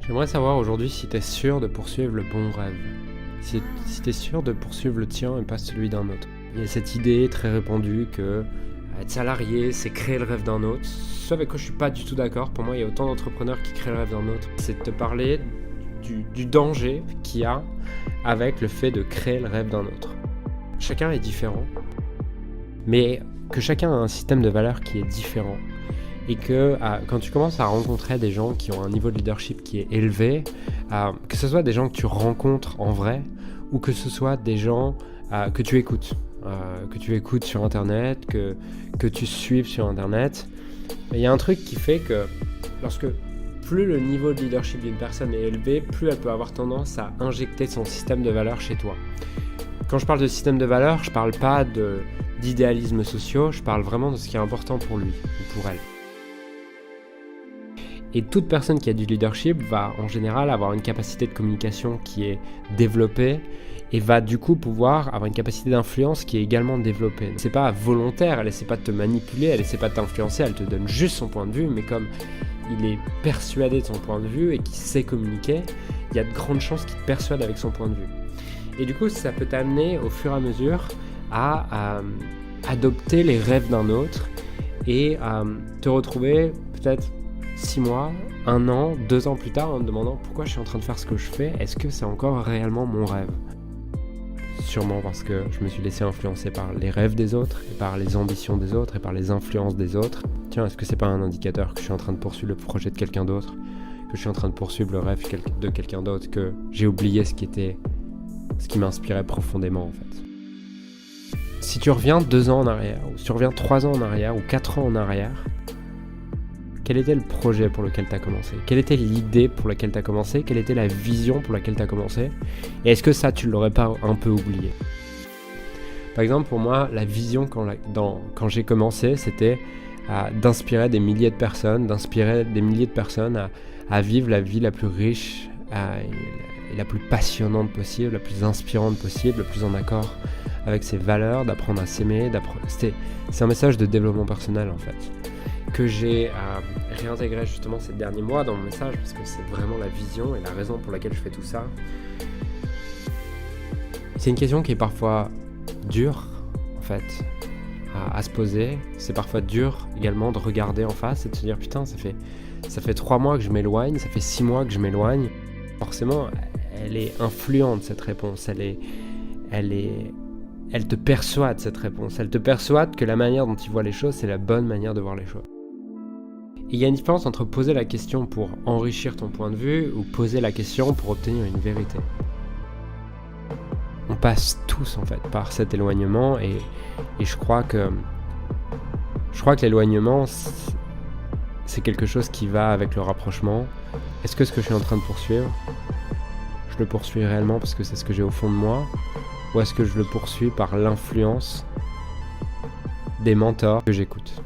J'aimerais savoir aujourd'hui si tu es sûr de poursuivre le bon rêve. Si tu es sûr de poursuivre le tien et pas celui d'un autre. Il y a cette idée très répandue que être salarié, c'est créer le rêve d'un autre. Ce avec quoi je suis pas du tout d'accord. Pour moi, il y a autant d'entrepreneurs qui créent le rêve d'un autre. C'est de te parler du danger qu'il y a avec le fait de créer le rêve d'un autre. Chacun est différent, mais que chacun a un système de valeurs qui est différent. Et que quand tu commences à rencontrer des gens qui ont un niveau de leadership qui est élevé, que ce soit des gens que tu rencontres en vrai, ou que ce soit des gens que tu écoutes sur Internet, que tu suives sur Internet, il y a un truc qui fait que lorsque plus le niveau de leadership d'une personne est élevé, plus elle peut avoir tendance à injecter son système de valeurs chez toi. Quand je parle de système de valeurs, je parle pas d'idéalisme social, je parle vraiment de ce qui est important pour lui ou pour elle. Et toute personne qui a du leadership va en général avoir une capacité de communication qui est développée et va du coup pouvoir avoir une capacité d'influence qui est également développée. C'est pas volontaire, elle essaie pas de te manipuler, elle essaie pas de t'influencer, elle te donne juste son point de vue, mais comme il est persuadé de son point de vue et qu'il sait communiquer, il y a de grandes chances qu'il te persuade avec son point de vue. Et du coup, ça peut t'amener au fur et à mesure à adopter les rêves d'un autre et à te retrouver peut-être 6 mois, 1 an, 2 ans plus tard en te demandant pourquoi je suis en train de faire ce que je fais, est-ce que c'est encore réellement mon rêve ? Sûrement parce que je me suis laissé influencer par les rêves des autres, et par les ambitions des autres, et par les influences des autres. Tiens, est-ce que c'est pas un indicateur que je suis en train de poursuivre le projet de quelqu'un d'autre, que je suis en train de poursuivre le rêve de quelqu'un d'autre, que j'ai oublié ce qui m'inspirait profondément en fait. Si tu reviens 2 ans en arrière, ou si tu reviens 3 ans en arrière, ou 4 ans en arrière, quel était le projet pour lequel tu as commencé ? Quelle était l'idée pour laquelle tu as commencé ? Quelle était la vision pour laquelle tu as commencé ? Et est-ce que ça, tu ne l'aurais pas un peu oublié ? Par exemple, pour moi, la vision quand j'ai commencé, c'était d'inspirer des milliers de personnes, à vivre la vie la plus riche et la plus passionnante possible, la plus inspirante possible, le plus en accord avec ses valeurs, d'apprendre à s'aimer. C'est un message de développement personnel en fait, que j'ai réintégré justement ces derniers mois dans mon message, parce que c'est vraiment la vision et la raison pour laquelle je fais tout ça. C'est une question qui est parfois dure en fait à se poser. C'est parfois dur également de regarder en face et de se dire putain, ça fait 3 mois que je m'éloigne, ça fait 6 mois que je m'éloigne. Forcément, elle est influente cette réponse, elle te persuade cette réponse, elle te persuade que la manière dont tu vois les choses, c'est la bonne manière de voir les choses. Et il y a une différence entre poser la question pour enrichir ton point de vue ou poser la question pour obtenir une vérité. On passe tous en fait par cet éloignement et je crois que l'éloignement c'est quelque chose qui va avec le rapprochement. Est-ce que ce que je suis en train de poursuivre, je le poursuis réellement parce que c'est ce que j'ai au fond de moi, ou est-ce que je le poursuis par l'influence des mentors que j'écoute ?